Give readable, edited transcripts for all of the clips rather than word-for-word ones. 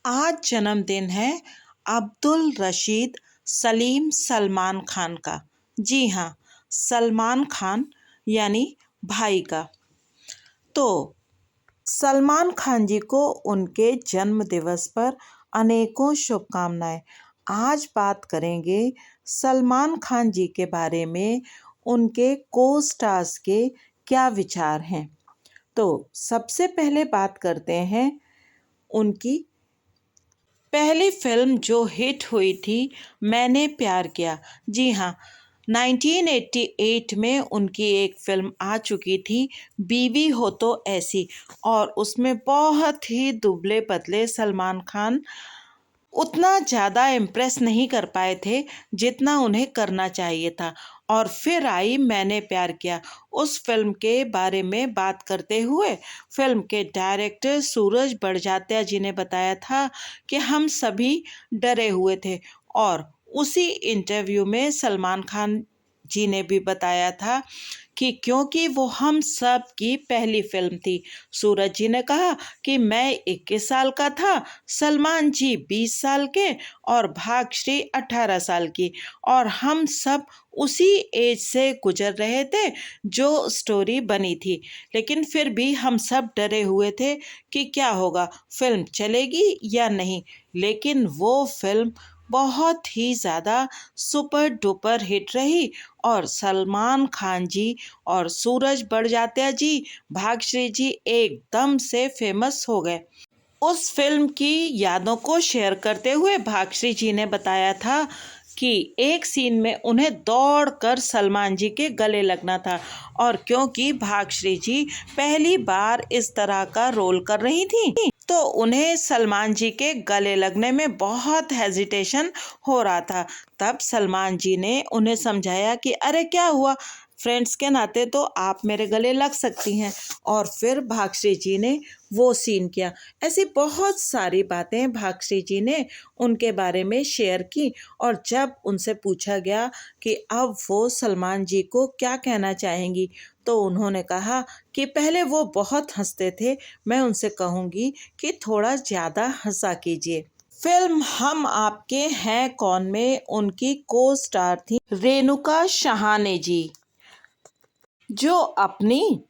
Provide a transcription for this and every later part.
आज जन्मदिन है अब्दुल रशीद सलीम सलमान खान का। जी हाँ, सलमान खान यानी भाई का। तो सलमान खान जी को उनके जन्म दिवस पर अनेकों शुभकामनाएं। आज बात करेंगे सलमान खान जी के बारे में, उनके को स्टार्स के क्या विचार हैं। तो सबसे पहले बात करते हैं उनकी पहली फिल्म जो हिट हुई थी, मैंने प्यार किया। जी हाँ, 1988 में उनकी एक फिल्म आ चुकी थी, बीवी हो तो ऐसी, और उसमें बहुत ही दुबले पतले सलमान खान उतना ज़्यादा इम्प्रेस नहीं कर पाए थे जितना उन्हें करना चाहिए था। और फिर आई मैंने प्यार किया। उस फिल्म के बारे में बात करते हुए फिल्म के डायरेक्टर सूरज बड़जात्या जी ने बताया था कि हम सभी डरे हुए थे। और उसी इंटरव्यू में सलमान खान जी ने भी बताया था कि क्योंकि वो हम सब की पहली फिल्म थी। सूरज जी ने कहा कि मैं 21 साल का था, सलमान जी 20 साल के और भाग्यश्री 18 साल की, और हम सब उसी एज से गुजर रहे थे जो स्टोरी बनी थी। लेकिन फिर भी हम सब डरे हुए थे कि क्या होगा, फिल्म चलेगी या नहीं। लेकिन वो फिल्म बहुत ही ज़्यादा सुपर डुपर हिट रही और सलमान खान जी और सूरज बड़जात्या जी, भाग्यश्री जी एकदम से फेमस हो गए। उस फिल्म की यादों को शेयर करते हुए भाग्यश्री जी ने बताया था कि एक सीन में उन्हें दौड़कर सलमान जी के गले लगना था, और क्योंकि भाग्यश्री जी पहली बार इस तरह का रोल कर रही थी तो उन्हें सलमान जी के गले लगने में बहुत हेजिटेशन हो रहा था। तब सलमान जी ने उन्हें समझाया कि अरे क्या हुआ, फ्रेंड्स के नाते तो आप मेरे गले लग सकती हैं। और फिर भाग्यश्री जी ने वो सीन किया। ऐसी बहुत सारी बातें भाग्यश्री जी ने उनके बारे में शेयर की। और जब उनसे पूछा गया कि अब वो सलमान जी को क्या कहना चाहेंगी, तो उन्होंने कहा कि पहले वो बहुत हंसते थे, मैं उनसे कहूँगी कि थोड़ा ज़्यादा हंसा कीजिए। फिल्म हम आपके हैं कौन में उनकी को स्टार थी रेणुका शहाने जी, जो अपनी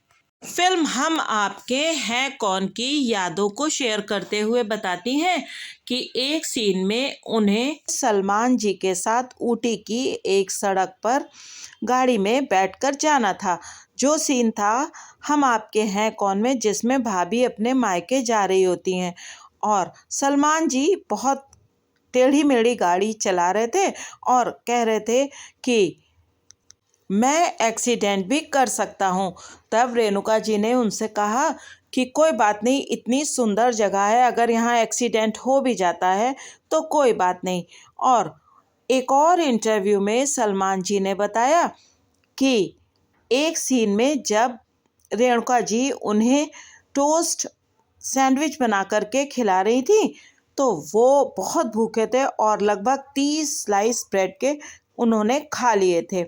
फिल्म हम आपके हैं कौन की यादों को शेयर करते हुए बताती हैं कि एक सीन में उन्हें सलमान जी के साथ ऊटी की एक सड़क पर गाड़ी में बैठकर जाना था। जो सीन था हम आपके हैं कौन में, जिसमें भाभी अपने मायके जा रही होती हैं और सलमान जी बहुत टेढ़ी मेढ़ी गाड़ी चला रहे थे और कह रहे थे कि मैं एक्सीडेंट भी कर सकता हूँ। तब रेणुका जी ने उनसे कहा कि कोई बात नहीं, इतनी सुंदर जगह है, अगर यहाँ एक्सीडेंट हो भी जाता है तो कोई बात नहीं। और एक और इंटरव्यू में सलमान जी ने बताया कि एक सीन में जब रेणुका जी उन्हें टोस्ट सैंडविच बना करके खिला रही थी तो वो बहुत भूखे थे और लगभग 30 स्लाइस ब्रेड के उन्होंने खा लिए थे।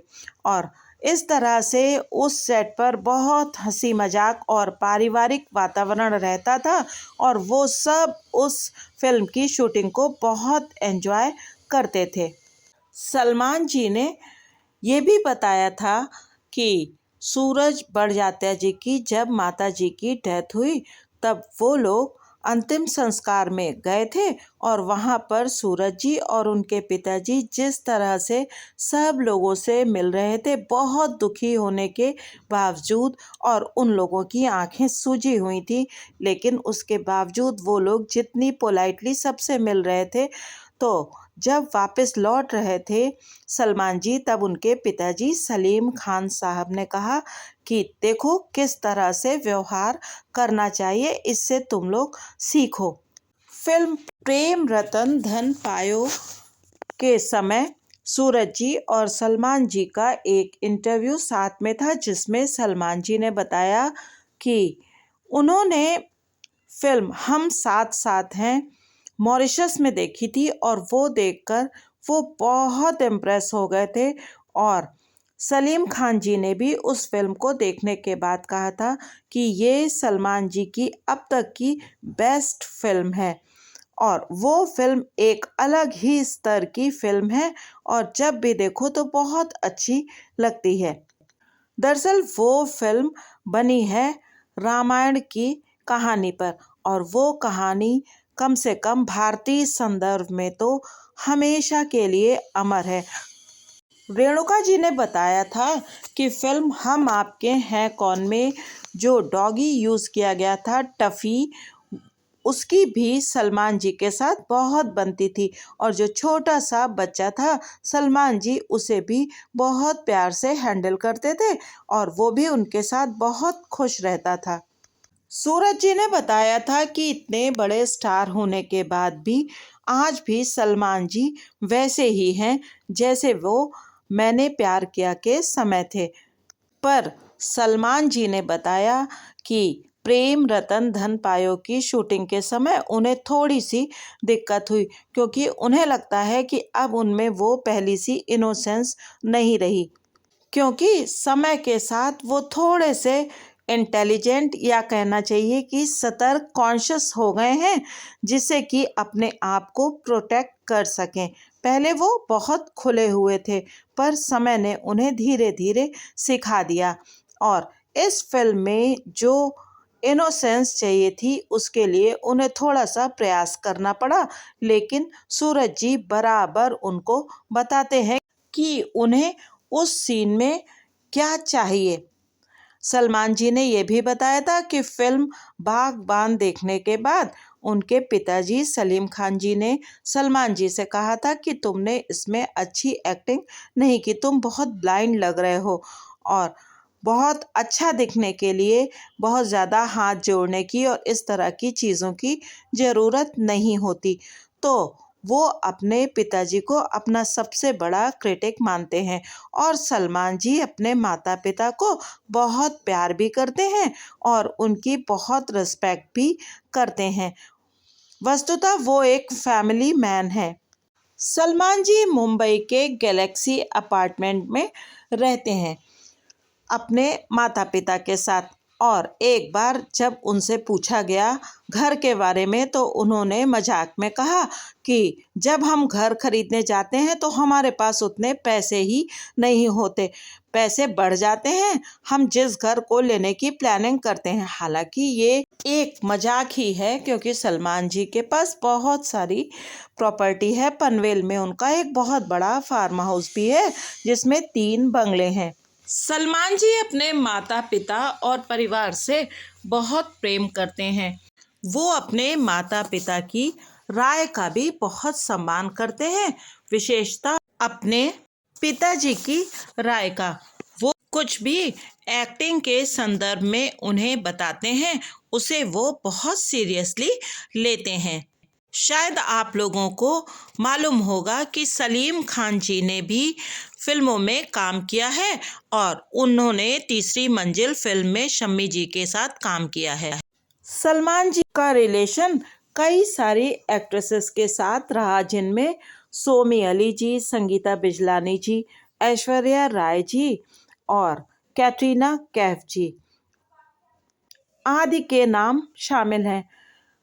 और इस तरह से उस सेट पर बहुत हंसी मजाक और पारिवारिक वातावरण रहता था और वो सब उस फिल्म की शूटिंग को बहुत एंजॉय करते थे। सलमान जी ने ये भी बताया था कि सूरज बड़जात्या जी की जब माता जी की डेथ हुई तब वो लोग अंतिम संस्कार में गए थे और वहाँ पर सूरज जी और उनके पिताजी जिस तरह से सब लोगों से मिल रहे थे, बहुत दुखी होने के बावजूद, और उन लोगों की आंखें सूजी हुई थी, लेकिन उसके बावजूद वो लोग जितनी पोलाइटली सबसे मिल रहे थे। तो जब वापस लौट रहे थे सलमान जी, तब उनके पिताजी सलीम खान साहब ने कहा कि देखो किस तरह से व्यवहार करना चाहिए, इससे तुम लोग सीखो। फिल्म प्रेम रतन धन पायो के समय सूरज जी और सलमान जी का एक इंटरव्यू साथ में था, जिसमें सलमान जी ने बताया कि उन्होंने फिल्म हम साथ साथ हैं मॉरिशस में देखी थी और वो देखकर वो बहुत इम्प्रेस हो गए थे। और सलीम खान जी ने भी उस फिल्म को देखने के बाद कहा था कि ये सलमान जी की अब तक की बेस्ट फिल्म है। और वो फिल्म एक अलग ही स्तर की फिल्म है और जब भी देखो तो बहुत अच्छी लगती है। दरअसल वो फिल्म बनी है रामायण की कहानी पर और वो कहानी कम से कम भारतीय संदर्भ में तो हमेशा के लिए अमर है। रेणुका जी ने बताया था कि फिल्म हम आपके हैं कौन में जो डॉगी यूज़ किया गया था टफ़ी, उसकी भी सलमान जी के साथ बहुत बनती थी और जो छोटा सा बच्चा था सलमान जी उसे भी बहुत प्यार से हैंडल करते थे और वो भी उनके साथ बहुत खुश रहता था। सूरज जी ने बताया था कि इतने बड़े स्टार होने के बाद भी आज भी सलमान जी वैसे ही हैं जैसे वो मैंने प्यार किया के समय थे। पर सलमान जी ने बताया कि प्रेम रतन धन पायो की शूटिंग के समय उन्हें थोड़ी सी दिक्कत हुई क्योंकि उन्हें लगता है कि अब उनमें वो पहली सी इनोसेंस नहीं रही, क्योंकि समय के साथ वो थोड़े से इंटेलिजेंट या कहना चाहिए कि सतर्क कॉन्शियस हो गए हैं जिससे कि अपने आप को प्रोटेक्ट कर सकें। पहले वो बहुत खुले हुए थे पर समय ने उन्हें धीरे धीरे सिखा दिया और इस फिल्म में जो इनोसेंस चाहिए थी उसके लिए उन्हें थोड़ा सा प्रयास करना पड़ा, लेकिन सूरज जी बराबर उनको बताते हैं कि उन्हें उस सीन में क्या चाहिए। सलमान जी ने ये भी बताया था कि फिल्म बागबान देखने के बाद उनके पिताजी सलीम खान जी ने सलमान जी से कहा था कि तुमने इसमें अच्छी एक्टिंग नहीं की, तुम बहुत ब्लाइंड लग रहे हो और बहुत अच्छा दिखने के लिए बहुत ज़्यादा हाथ जोड़ने की और इस तरह की चीज़ों की ज़रूरत नहीं होती। तो वो अपने पिताजी को अपना सबसे बड़ा क्रिटिक मानते हैं और सलमान जी अपने माता पिता को बहुत प्यार भी करते हैं और उनकी बहुत रिस्पेक्ट भी करते हैं। वस्तुतः वो एक फैमिली मैन है। सलमान जी मुंबई के गैलेक्सी अपार्टमेंट में रहते हैं अपने माता पिता के साथ और एक बार जब उनसे पूछा गया घर के बारे में तो उन्होंने मजाक में कहा कि जब हम घर खरीदने जाते हैं तो हमारे पास उतने पैसे ही नहीं होते, पैसे बढ़ जाते हैं हम जिस घर को लेने की प्लानिंग करते हैं। हालांकि ये एक मजाक ही है क्योंकि सलमान जी के पास बहुत सारी प्रॉपर्टी है। पनवेल में उनका एक बहुत बड़ा फार्म हाउस भी है जिसमें 3 बंगले हैं। सलमान जी अपने माता पिता और परिवार से बहुत प्रेम करते हैं। वो अपने माता पिता की राय का भी बहुत सम्मान करते हैं, विशेषता अपने पिताजी की राय का। वो कुछ भी एक्टिंग के संदर्भ में उन्हें बताते हैं उसे वो बहुत सीरियसली लेते हैं। शायद आप लोगों को मालूम होगा कि सलीम खान जी ने भी फिल्मों में काम किया है और उन्होंने तीसरी मंजिल फिल्म में शम्मी जी के साथ काम किया है। सलमान जी का रिलेशन कई सारी एक्ट्रेसेस के साथ रहा जिनमें सोमी अली जी, संगीता बिजलानी जी, ऐश्वर्या राय जी और कैटरीना कैफ जी आदि के नाम शामिल हैं।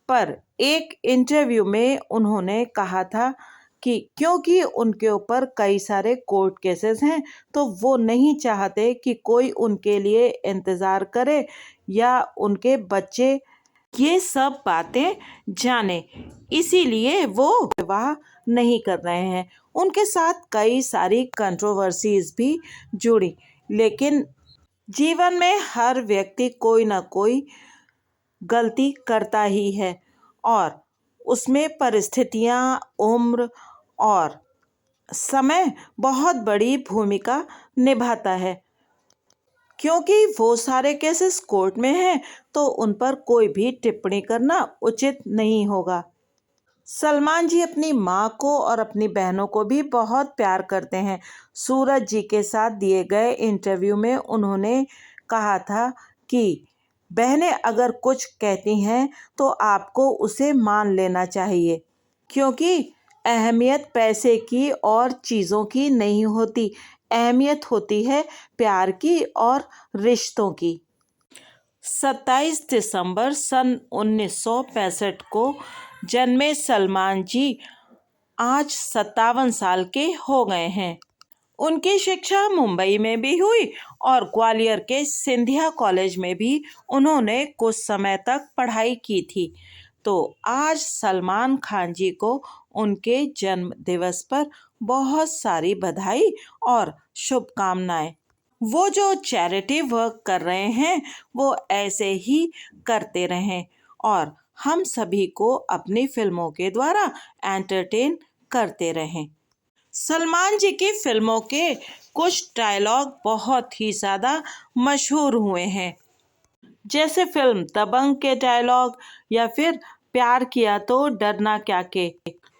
पर एक इंटरव्यू में उन्होंने कहा था कि क्योंकि उनके ऊपर कई सारे कोर्ट केसेस हैं तो वो नहीं चाहते कि कोई उनके लिए इंतज़ार करे या उनके बच्चे ये सब बातें जाने, इसीलिए वो विवाह नहीं कर रहे हैं। उनके साथ कई सारी कंट्रोवर्सीज भी जुड़ी, लेकिन जीवन में हर व्यक्ति कोई ना कोई गलती करता ही है और उसमें परिस्थितियाँ, उम्र और समय बहुत बड़ी भूमिका निभाता है। क्योंकि वो सारे केसेस कोर्ट में हैं तो उन पर कोई भी टिप्पणी करना उचित नहीं होगा। सलमान जी अपनी माँ को और अपनी बहनों को भी बहुत प्यार करते हैं। सूरज जी के साथ दिए गए इंटरव्यू में उन्होंने कहा था कि बहनें अगर कुछ कहती हैं तो आपको उसे मान लेना चाहिए, क्योंकि अहमियत पैसे की और चीज़ों की नहीं होती, अहमियत होती है प्यार की और रिश्तों की। 27 दिसंबर सन 1965 को जन्मे सलमान जी आज 57 साल के हो गए हैं। उनकी शिक्षा मुंबई में भी हुई और ग्वालियर के सिंधिया कॉलेज में भी उन्होंने कुछ समय तक पढ़ाई की थी। तो आज सलमान खान जी को उनके जन्म दिवस पर बहुत सारी बधाई और शुभकामनाएं। वो जो चैरिटी वर्क कर रहे हैं वो ऐसे ही करते रहें और हम सभी को अपनी फिल्मों के द्वारा एंटरटेन करते रहें। सलमान जी की फिल्मों के कुछ डायलॉग बहुत ही ज़्यादा मशहूर हुए हैं, जैसे फिल्म दबंग के डायलॉग, या फिर प्यार किया तो डरना क्या के,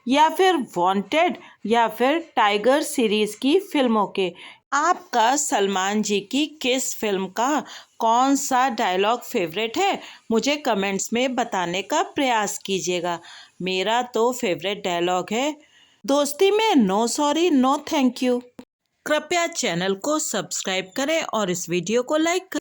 या फिर वांटेड, या फिर टाइगर सीरीज की फिल्मों के। आपका सलमान जी की किस फिल्म का कौन सा डायलॉग फेवरेट है, मुझे कमेंट्स में बताने का प्रयास कीजिएगा। मेरा तो फेवरेट डायलॉग है, दोस्ती में no sorry no thank you. कृपया चैनल को सब्सक्राइब करें और इस वीडियो को लाइक करें।